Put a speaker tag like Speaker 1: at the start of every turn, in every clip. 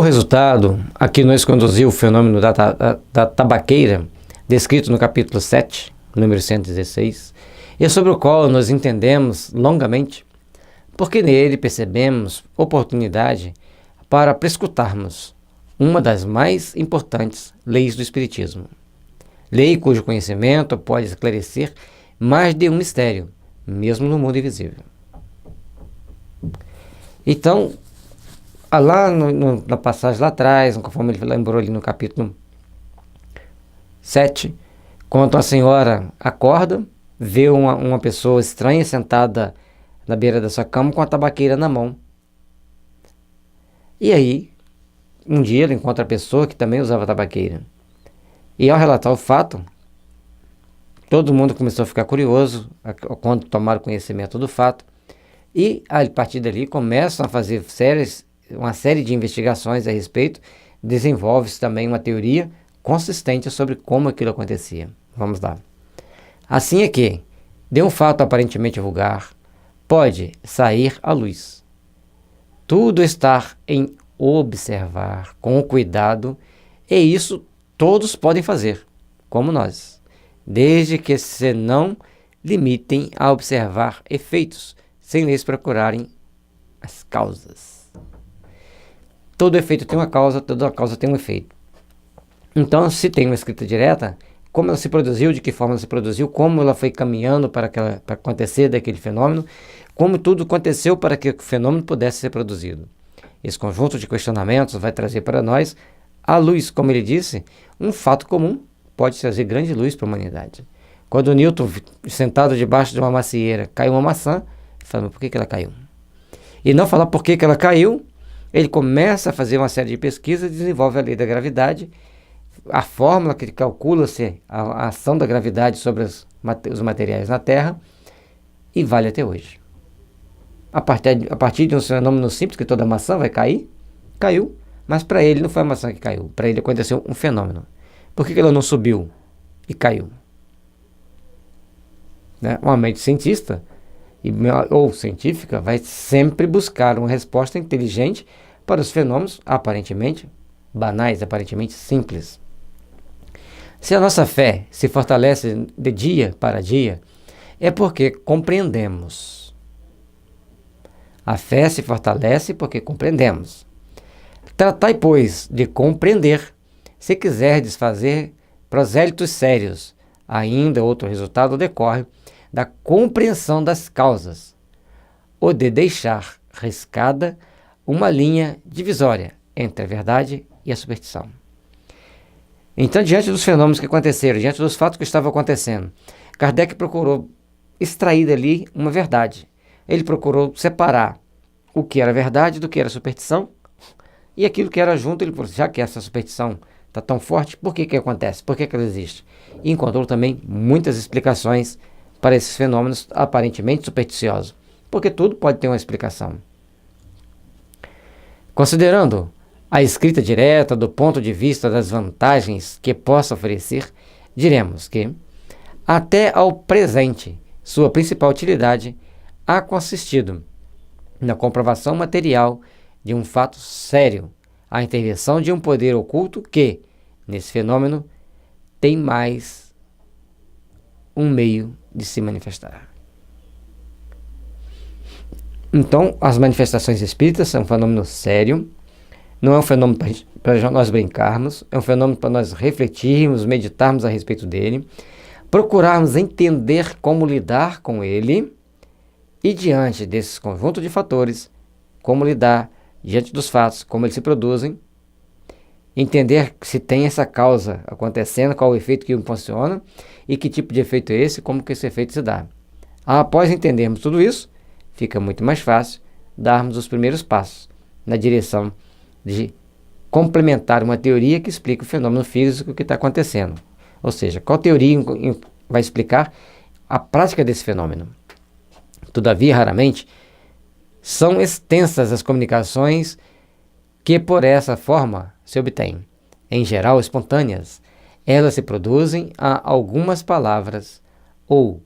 Speaker 1: resultado a que nos conduziu o fenômeno da tabaqueira, descrito no capítulo 7, número 116, e sobre o qual nos entendemos longamente, porque nele percebemos oportunidade para prescrutarmos uma das mais importantes leis do Espiritismo. Lei cujo conhecimento pode esclarecer mais de um mistério, mesmo no mundo invisível. Então, lá na passagem lá atrás, conforme ele lembrou ali no capítulo 7, quando a senhora acorda, vê uma pessoa estranha sentada na beira da sua cama com a tabaqueira na mão. E aí, um dia ela encontra a pessoa que também usava tabaqueira. E ao relatar o fato, todo mundo começou a ficar curioso quando tomaram conhecimento do fato. E a partir dali começam a fazer uma série de investigações a respeito. Desenvolve-se também uma teoria consistente sobre como aquilo acontecia. Vamos lá. Assim é que, de um fato aparentemente vulgar, pode sair à luz. Tudo está em observar com cuidado, e isso todos podem fazer, como nós, desde que se não limitem a observar efeitos, sem lhes procurarem as causas. Todo efeito tem uma causa, toda causa tem um efeito. Então, se tem uma escrita direta, como ela se produziu, de que forma ela se produziu, como ela foi caminhando para acontecer daquele fenômeno, como tudo aconteceu para que o fenômeno pudesse ser produzido. Esse conjunto de questionamentos vai trazer para nós a luz, como ele disse, um fato comum pode trazer grande luz para a humanidade. Quando Newton, sentado debaixo de uma macieira, caiu uma maçã, ele fala, mas por que ela caiu? E não falar por que ela caiu, ele começa a fazer uma série de pesquisas, desenvolve a lei da gravidade, a fórmula que calcula-se a ação da gravidade sobre os materiais na Terra, e vale até hoje. A partir de um fenômeno simples, que toda maçã vai cair, caiu, mas para ele não foi a maçã que caiu, para ele aconteceu um fenômeno. Por que ela não subiu e caiu? Né? Uma mente cientista ou científica vai sempre buscar uma resposta inteligente para os fenômenos aparentemente banais, aparentemente simples. Se a nossa fé se fortalece de dia para dia, é porque compreendemos. A fé se fortalece porque compreendemos. Tratai, pois, de compreender, se quiserdes fazer prosélitos sérios. Ainda outro resultado decorre da compreensão das causas, ou de deixar riscada uma linha divisória entre a verdade e a superstição. Então, diante dos fenômenos que aconteceram, diante dos fatos que estavam acontecendo, Kardec procurou extrair dali uma verdade. Ele procurou separar o que era verdade do que era superstição, e aquilo que era junto, ele falou, já que essa superstição está tão forte, por que acontece? Por que ela existe? E encontrou também muitas explicações para esses fenômenos aparentemente supersticiosos, porque tudo pode ter uma explicação. Considerando a escrita direta do ponto de vista das vantagens que possa oferecer, diremos que, até ao presente, sua principal utilidade ha consistido na comprovação material de um fato sério, a intervenção de um poder oculto que, nesse fenômeno, tem mais um meio de se manifestar. Então, as manifestações espíritas são um fenômeno sério, não é um fenômeno para nós brincarmos, é um fenômeno para nós refletirmos, meditarmos a respeito dele, procurarmos entender como lidar com ele e, diante desses conjuntos de fatores, como lidar diante dos fatos, como eles se produzem, entender se tem essa causa acontecendo, qual o efeito que funciona e que tipo de efeito é esse, como que esse efeito se dá. Após entendermos tudo isso, fica muito mais fácil darmos os primeiros passos na direção de complementar uma teoria que explica o fenômeno físico que está acontecendo. Ou seja, qual teoria vai explicar a prática desse fenômeno. Todavia, raramente, são extensas as comunicações que por essa forma se obtêm. Em geral, espontâneas, elas se produzem a algumas palavras ou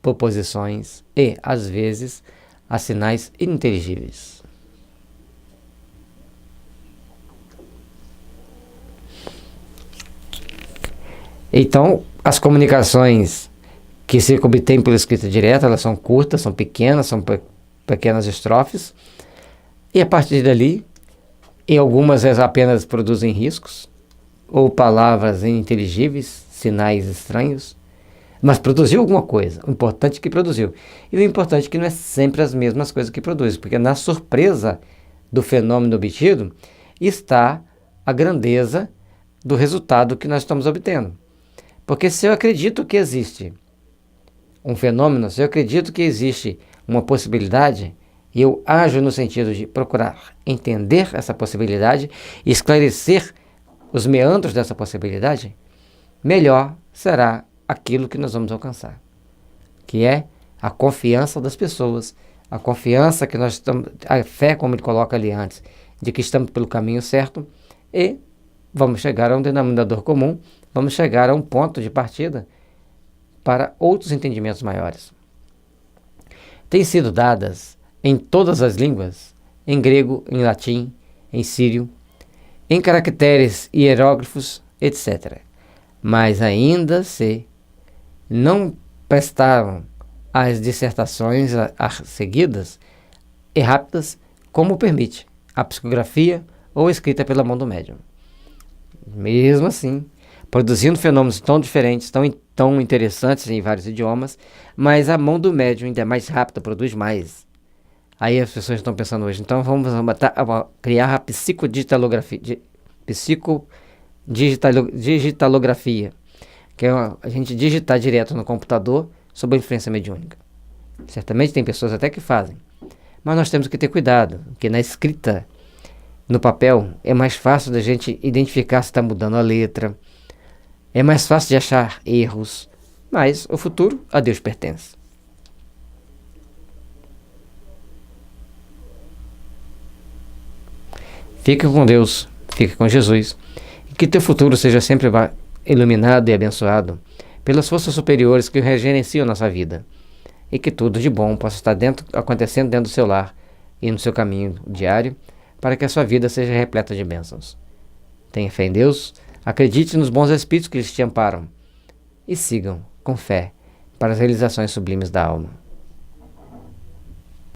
Speaker 1: proposições e, às vezes, a sinais ininteligíveis. Então, as comunicações que se obtêm pela escrita direta, elas são curtas, são pequenas, são pequenas estrofes, e a partir dali, em algumas elas apenas produzem riscos, ou palavras ininteligíveis, sinais estranhos, mas produziu alguma coisa. O importante é que produziu. E o importante é que não é sempre as mesmas coisas que produz, porque na surpresa do fenômeno obtido está a grandeza do resultado que nós estamos obtendo. Porque se eu acredito que existe um fenômeno, se eu acredito que existe uma possibilidade, e eu ajo no sentido de procurar entender essa possibilidade e esclarecer os meandros dessa possibilidade, melhor será aquilo que nós vamos alcançar, que é a confiança das pessoas, a confiança que nós estamos, a fé, como ele coloca ali antes, de que estamos pelo caminho certo e vamos chegar a um denominador comum, vamos chegar a um ponto de partida para outros entendimentos maiores. Têm sido dadas em todas as línguas, em grego, em latim, em sírio, em caracteres, hieróglifos, etc. Mas ainda se não prestaram as dissertações seguidas e rápidas como permite a psicografia ou escrita pela mão do médium. Mesmo assim, produzindo fenômenos tão diferentes, tão interessantes em vários idiomas, mas a mão do médium ainda é mais rápida, produz mais. Aí as pessoas estão pensando hoje, então vamos criar a psicodigitalografia, que é a gente digitar direto no computador sob a influência mediúnica. Certamente tem pessoas até que fazem, mas nós temos que ter cuidado, porque na escrita, no papel, é mais fácil da gente identificar se está mudando a letra, é mais fácil de achar erros, mas o futuro a Deus pertence. Fique com Deus, fique com Jesus, e que teu futuro seja sempre iluminado e abençoado pelas forças superiores que regerenciam nossa vida, e que tudo de bom possa estar acontecendo dentro do seu lar e no seu caminho diário, para que a sua vida seja repleta de bênçãos. Tenha fé em Deus, acredite nos bons espíritos que lhes te amparam, e sigam com fé para as realizações sublimes da alma.